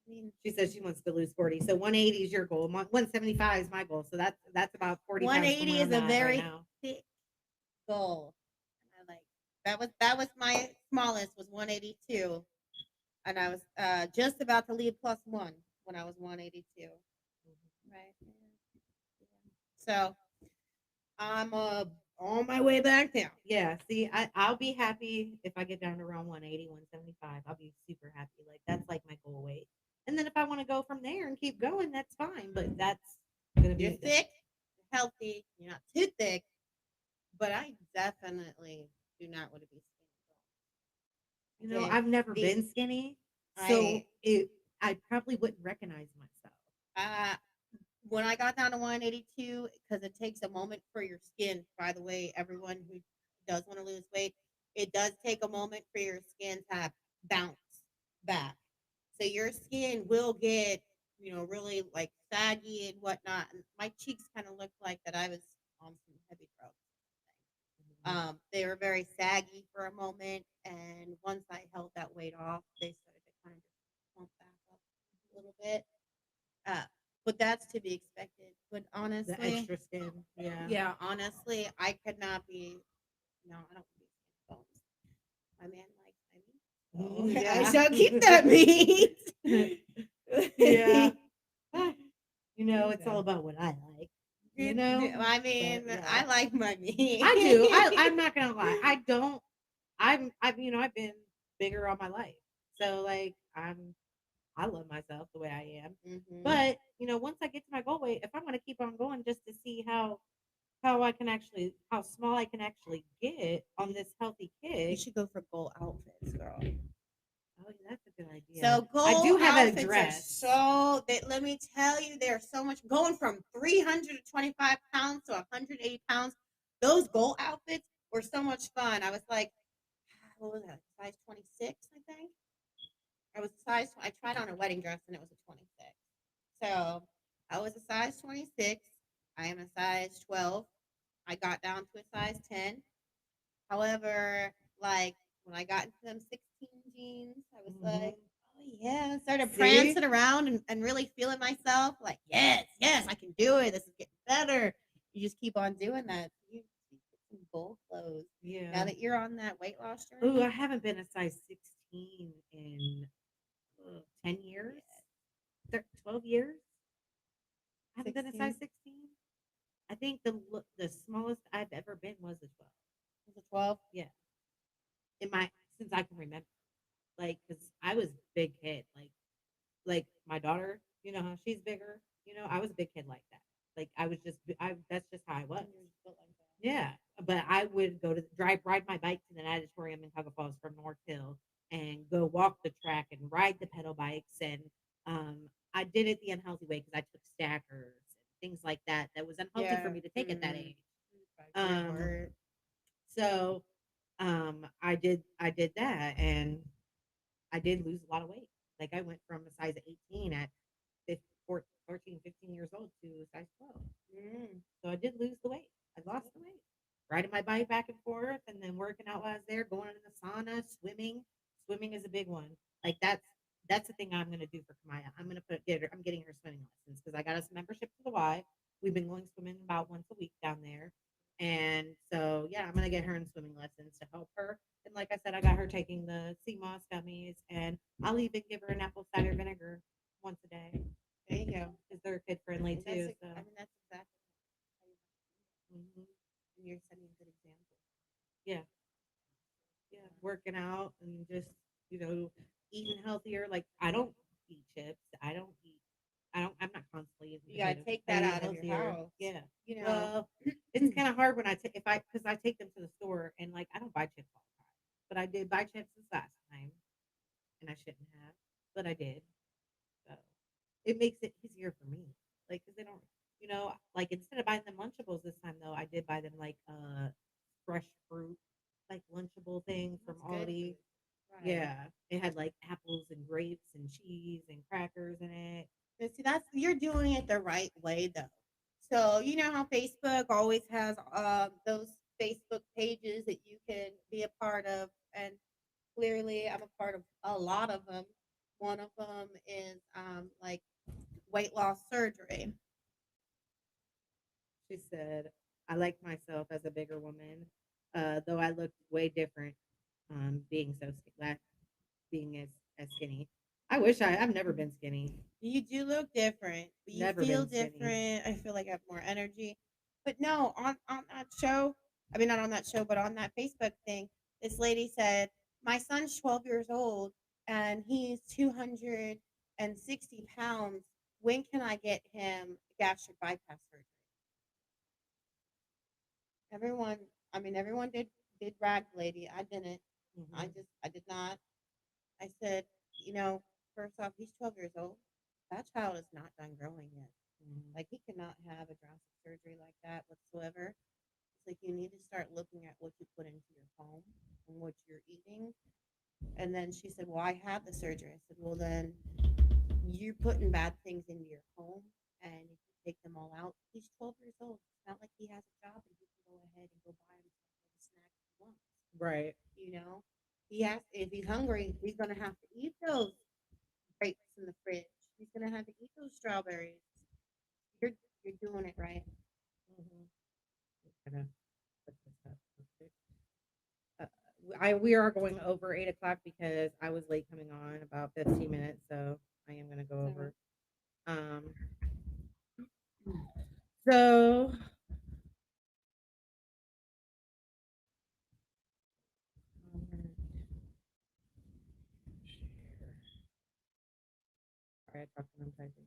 mean, She says she wants to lose 40. So 180 is your goal. 175 is my goal. So that's about 40 pounds. 180 is from where a I'm at very right now. thick goal. And I like that was my smallest was 182. And I was just about to leave Plus One when I was 182. Right. Yeah. So I'm on my way back down. Yeah, see, I'll be happy if I get down to around 180, 175. I'll be super happy. Like that's like my goal weight. And then if I want to go from there and keep going, that's fine. But that's gonna be You're thick, you're healthy, you're not too thick, but I definitely do not want to be skinny. Okay. I've never been skinny, so I probably wouldn't recognize myself. When I got down to 182, because it takes a moment for your skin. By the way, everyone who does want to lose weight, it does take a moment for your skin to bounce back. So your skin will get, really like saggy and whatnot. And my cheeks kind of looked like that I was on some heavy drugs. They were very saggy for a moment, and once I held that weight off, they started to kind of pump back up a little bit. But that's to be expected. But The honestly, extra skin. Yeah. yeah, honestly, I could not be. No, I don't be skin bones. My man likes my meat, so I Yeah. shall keep that meat. Yeah. It's all So, about what I like. I mean, But yeah. I like my meat. I do. I'm not gonna lie. I don't. I've been bigger all my life, so like I love myself the way I am. Mhm. But once I get to my goal weight, if I'm gonna keep on going just to see how small I can actually get on this healthy You kick. should go for goal outfits, girl. Oh, yeah, that's a good idea. So I do goal have a outfits are dress. so that let me tell you, they're so much going from 325 pounds to 180 pounds. Those goal outfits were so much fun. I was like, what was that? Size 26, I think. I was a size. I tried on a wedding dress and it was a 26. So I was a size 26. I am a size 12. I got down to a size 10. However, like when I got into them 16 jeans, I was like, oh yeah, started See? prancing around and really feeling myself. Like, yes, yes, I can do it. This is getting better. You just keep on doing that. You get some gold clothes. Now Yeah. that you're on that weight loss Ooh, journey, I haven't been a size 16 in 10 years, 12 years. I haven't been a size 16 16. I think the smallest I've ever been was a 12. was a 12. Yeah, in my since I can remember, like, because I was big kid, like my daughter. How she's bigger. I was a big kid like that. Like I was just, I that's just how I was. And you're just built like that. Yeah, but I would go to ride my bike to the Natatorium in Cuyahoga Falls from North Hill and go walk the track and ride the pedal bikes. And I did it the unhealthy way because I took stackers and things like that. That was unhealthy for Yeah. me to take at that Mhm. age. Um, so I did that and I did lose a lot of weight. Like I went from a size 18 at 14, 15 years old to a size 12. Mm. So I did lose the weight. I lost the weight. Riding my bike back and forth and then working out while I was there, going in the sauna, swimming. Swimming is a big one. Like that's the thing I'm gonna do for Kamaya. I'm getting her swimming lessons because I got us a membership to the Y. We've been going swimming about once a week down there. And so yeah, I'm gonna get her in swimming lessons to help her. And like I said, I got her taking the sea moss gummies and I'll even give her an apple cider vinegar once a day. There you go. Because they're kid friendly And too. that's, So I mean, that's exactly how you mhm. and you're setting a good example. Yeah, yeah, working out and just eating healthier. Like I don't eat chips. I'm not constantly eating You gotta potatoes. take I that eat out of your healthier. house. Yeah. You know, Well, it's kind of hard when I take if I because I take them to the store and like I don't buy chips all the time, but I did buy chips this last time and I shouldn't have, but I did. So it makes it easier for me. Like because they don't, like instead of buying them Lunchables this time though, I did buy them like fresh fruit like Lunchable thing from that's good for you. Aldi. Right. Yeah, it had like apples and grapes and cheese and crackers in it. But see, that's you're doing it the right way though. So you know how Facebook always has those Facebook pages that you can be a part of, and clearly I'm a part of a lot of them. One of them is like weight loss surgery. She said, "I like myself as a bigger woman, though I looked way different, being so being as skinny. I wish I've never been skinny. You do look different, but you Never feel been skinny. different. I feel like I have more energy. But no, on that show, I mean not on that show, but on that Facebook thing, this lady said, "My son's 12 years old and he's 260 pounds. When can I get him gastric bypass surgery?" Everyone, I mean everyone did rag the lady. I didn't. Mhm. I did not. I said, you know, first off, he's 12 years old. That child is not done growing yet. Mhm. Like he cannot have a drastic surgery like that whatsoever. It's like you need to start looking at what you put into your home and what you're eating. And then she said, "Well, I have the surgery." I said, "Well, then you're putting bad things into your home, and if you take them all out, he's 12 years old. It's not like he has a job and he can go ahead and go buy himself all the snacks he wants. Right. You know, he has if he's hungry, he's gonna have to eat those grapes in the fridge. He's gonna have to eat those strawberries. You're doing it right. Mhm. Gonna put this up real quick. We are going over 8 o'clock because I was late coming on about 15 minutes, so I am gonna go over. Um, so sorry, I talked when I'm typing.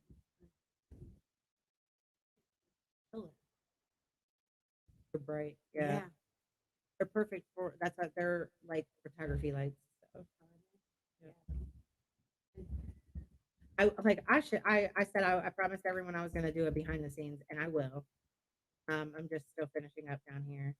Oh, They're bright, yeah. They're perfect for that's what they're like photography lights. So. I said I promised everyone I was gonna do it behind the scenes, and I will. I'm just still finishing up down here.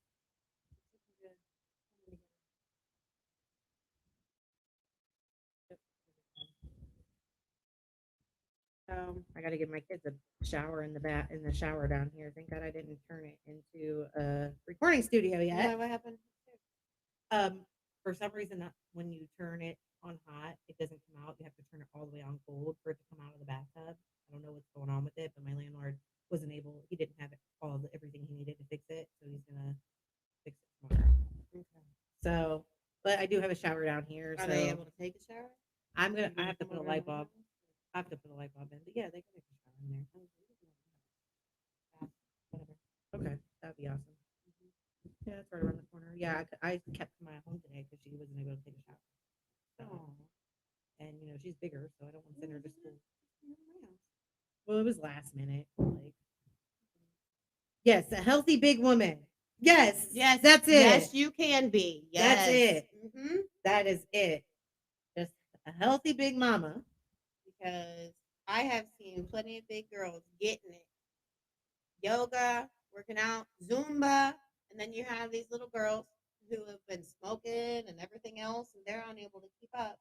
I got to give my kids a shower in the shower down here. Thank God I didn't turn it into a recording studio Yeah, yet. what happened? For some reason, when you turn it on hot, it doesn't come out. You have to turn it all the way on cold for it to come out of the bathtub. I don't know what's going on with it, but my landlord wasn't able. He didn't have everything he needed to fix it, so he's gonna fix it tomorrow. Okay. So, but I do have a shower down here. Are so they able to take a shower? I'm gonna. You I gonna have to come put a over in light the bulb. window? I have to put a light bulb in, but yeah, they can make a shower in there. Whatever. Okay, that'd be awesome. Yeah, it's right around the corner. Yeah, I kept Maya home today because she wasn't able to take a shower. So, Oh. and she's bigger, so I don't want to send her to school. Yeah. Well, it was last minute. Like, yes, a healthy big woman. Yes, Yes, that's it. Yes, you can be. Yes. That's it. Mm-hmm. That is it. Just a healthy big mama. Because I have seen plenty of big girls getting it. Yoga, working out, Zumba, and then you have these little girls who have been smoking and everything else, and they're unable to keep up.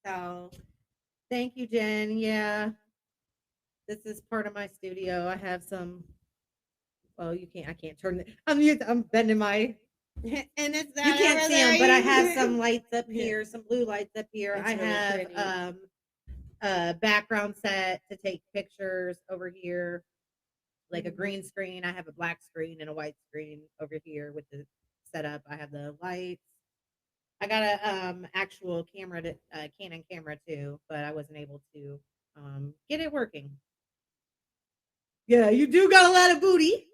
So, thank you, Jen. Yeah, this is part of my studio. I have some. Well, you can't. I can't turn it. I'm bending my. And it's You not can't over see there. them, but I have some lights up Yeah. here, some blue lights up here. It's I really have pretty. a background set to take pictures over here, like a green screen. I have a black screen and a white screen over here with the setup. I have the lights. I got a actual camera, to Canon camera too, but I wasn't able to get it working. Yeah, you do got a lot of booty.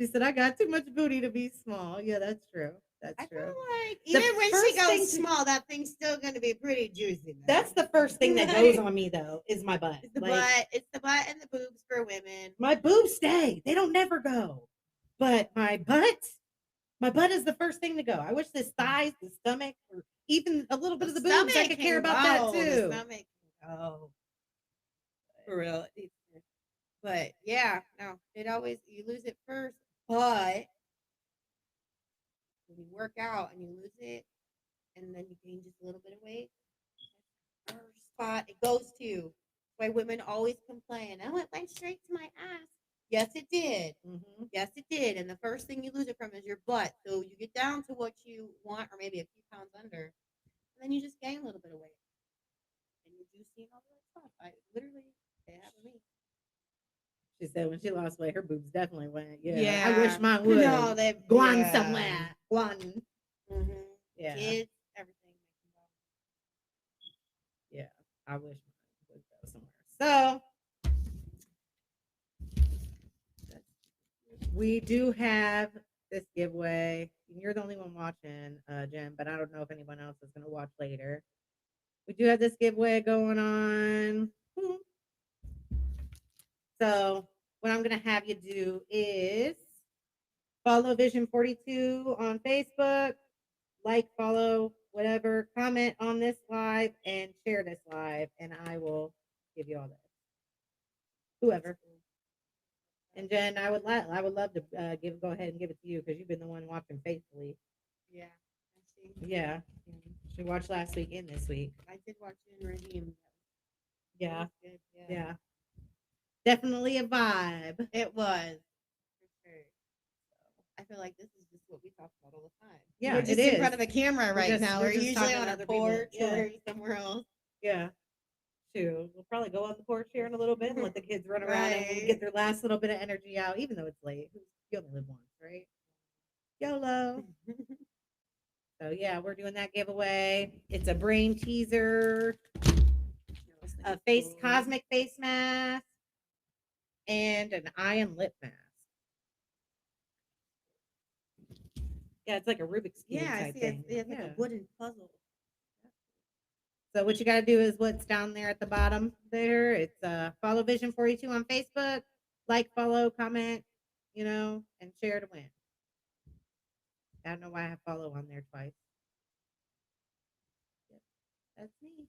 She said, I got too much booty to be small. Yeah, that's true. That's I true. feel like The even when she first thing goes to- small, that thing's still going to be pretty juicy. Though. That's the first thing that goes on me though, is my butt. It's the Like, butt. It's the butt and the boobs for women. my boobs stay. They don't never go. But my butt is the first thing to go. I wish this thighs, the stomach, or even a little bit of the boobs, I could care about that too. The stomach can go. For real. But yeah, no, it always, you lose it first. But when you work out and you lose it, and then you gain just a little bit of weight, first spot it goes to. Why women always complain, oh, it went straight to my ass. Yes, it did. Mm-hmm. Yes, it did. And the first thing you lose it from is your butt. So you get down to what you want, or maybe a few pounds under, and then you just gain a little bit of weight. And you do see all the right stuff. I literally, it happened to me. She said when she lost weight, her boobs definitely went. Yeah, I wish mine would. No, they've gone somewhere. Gone. Mm-hmm. Yeah. Kids, everything. Yeah, I wish mine would go somewhere. So we do have this giveaway. You're the only one watching, Jen, but I don't know if anyone else is going to watch later. We do have this giveaway going on. So what I'm going to have you do is follow Vision 42 on Facebook, like, follow, whatever, comment on this live, and share this live, and I will give you all this. Whoever. And Jen, I would love to go ahead and give it to you because you've been the one watching faithfully. Yeah, I see. Yeah, she watched last week and this week. I did watch it and redeem. Yeah, Good. yeah, definitely a vibe. It was. For sure. I feel like this is just what we talk about all the time. Yeah, we're just it in is. front of a camera right now. we're We're just usually talking on to a other people. porch Yeah. or somewhere else. Yeah, true. probably go on the porch here in a little bit and let the kids run around and Right. get their last little bit of energy out, even though it's late. You only live once, right? YOLO. So yeah, we're doing that giveaway. It's a brain teaser, a cosmic face mask, and an eye and lip mask. Yeah, it's like a Rubik's Cube Yeah, I type see. thing. It's like a wooden puzzle. So what you got to do is what's down there at the bottom there. It's follow Vision 42 on Facebook, like, follow, comment, and share to win. I don't know why I have follow on there twice. Yep, that's me.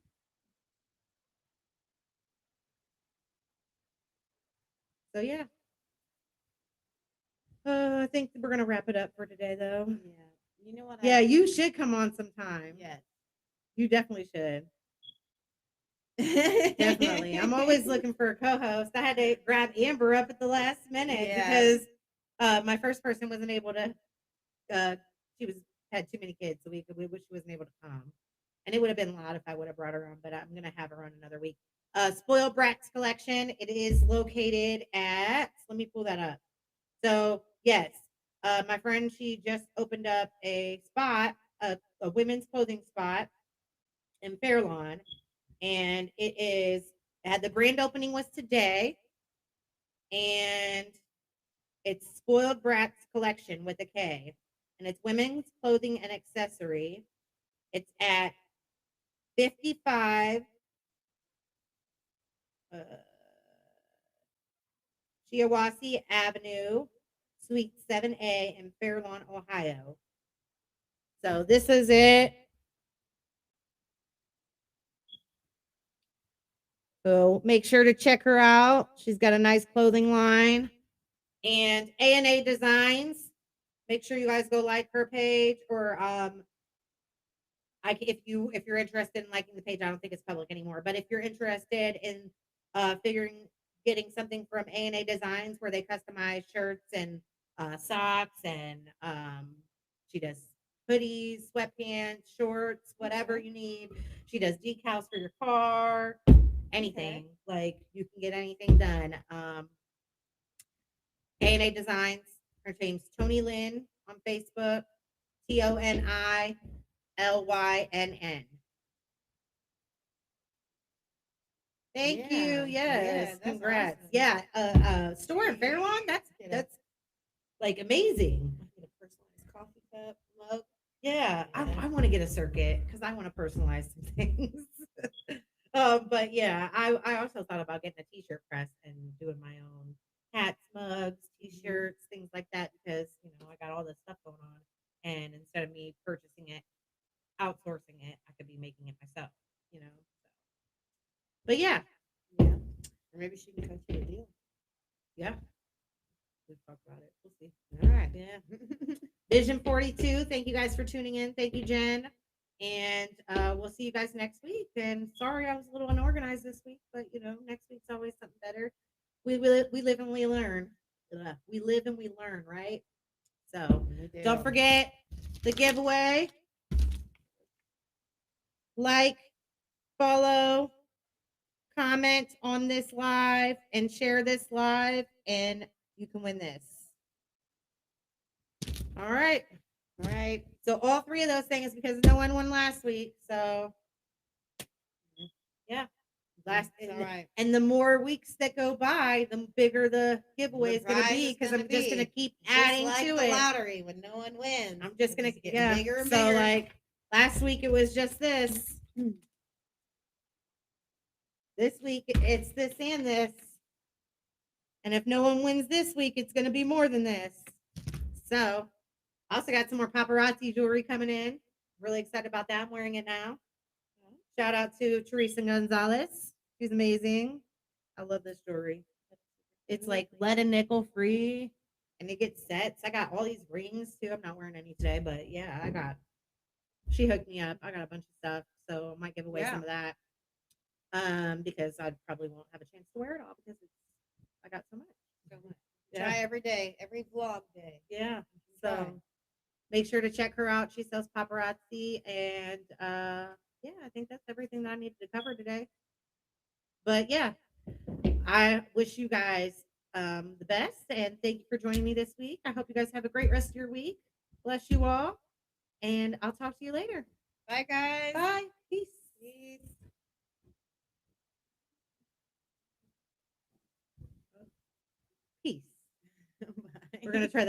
So yeah. I think we're gonna wrap it up for today, though. Yeah. You know what? Yeah, you should come on sometime. Yes. You definitely should. Definitely. I'm always looking for a co-host. I had to grab Amber up at the last minute because my first person wasn't able to. She had too many kids, so we wish she wasn't able to come. And it would have been loud if I would have brought her on, but I'm gonna have her on another week. Spoiled Brats Collection. It is located at. Let me pull that up. So yes, my friend, she just opened up a spot, a women's clothing spot in Fairlawn, and it had the grand opening was today, and it's Spoiled Brats Collection with a K, and it's women's clothing and accessory. It's at 55 Shiawassee Avenue, Suite 7A in Fairlawn, Ohio. So this is it. So make sure to check her out. She's got a nice clothing line. And A&A Designs. Make sure you guys go like her page, or if you're interested in liking the page, I don't think it's public anymore. But if you're interested in getting something from A&A Designs where they customize shirts and socks, and she does hoodies, sweatpants, shorts, whatever you need. She does decals for your car, anything. Like, you can get anything done. A&A Designs. Her name's Tony Lynn on Facebook. TONILYNN. Thank you. Yes. that's Congrats. awesome. Yeah. Store in Fairlawn. That's like amazing. Get a personalized coffee cup, mug. Yeah. I want to get a circuit because I want to personalize some things. But yeah, I also thought about getting a t-shirt press and doing my own hats, mugs, t-shirts, things like that, because I got all this stuff going on, and instead of me purchasing it, outsourcing it, I could be making it myself. So. But yeah, Or maybe she can cut you a deal. yeah, we'll talk about it. We'll see. All right. Yeah. Vision 42. Thank you guys for tuning in. Thank you, Jen. And we'll see you guys next week. And sorry, I was a little unorganized this week, but next week's always something better. We live and we learn. We live and we learn, right? So don't forget the giveaway. Like, follow, comment on this live, and share this live, and you can win this. All right. So all three of those things, because no one won last week. So yeah. And the more weeks that go by, the bigger the giveaway is going to be, because I'm just going to keep adding to the it. Lottery when no one wins. I'm just going to get get bigger and so bigger. like last week it was just this. This week it's this and this. And if no one wins this week, it's going to be more than this. So I also got some more paparazzi jewelry coming in. Really excited about that. I'm wearing it now. Shout out to Teresa Gonzalez. She's amazing. I love this jewelry. It's like lead and nickel free, and it gets sets. I got all these rings too. I'm not wearing any today, but yeah, she hooked me up. I got a bunch of stuff, so I might give away some of that. Because I probably won't have a chance to wear it all because I got so much. Try every day, every vlog day. Yeah. So make sure to check her out. She sells paparazzi, and yeah, I think that's everything that I needed to cover today. But yeah, I wish you guys the best and thank you for joining me this week. I hope you guys have a great rest of your week. Bless you all. And I'll talk to you later. Bye, guys. Bye. Peace. Peace. Peace. Bye. We're going to try that.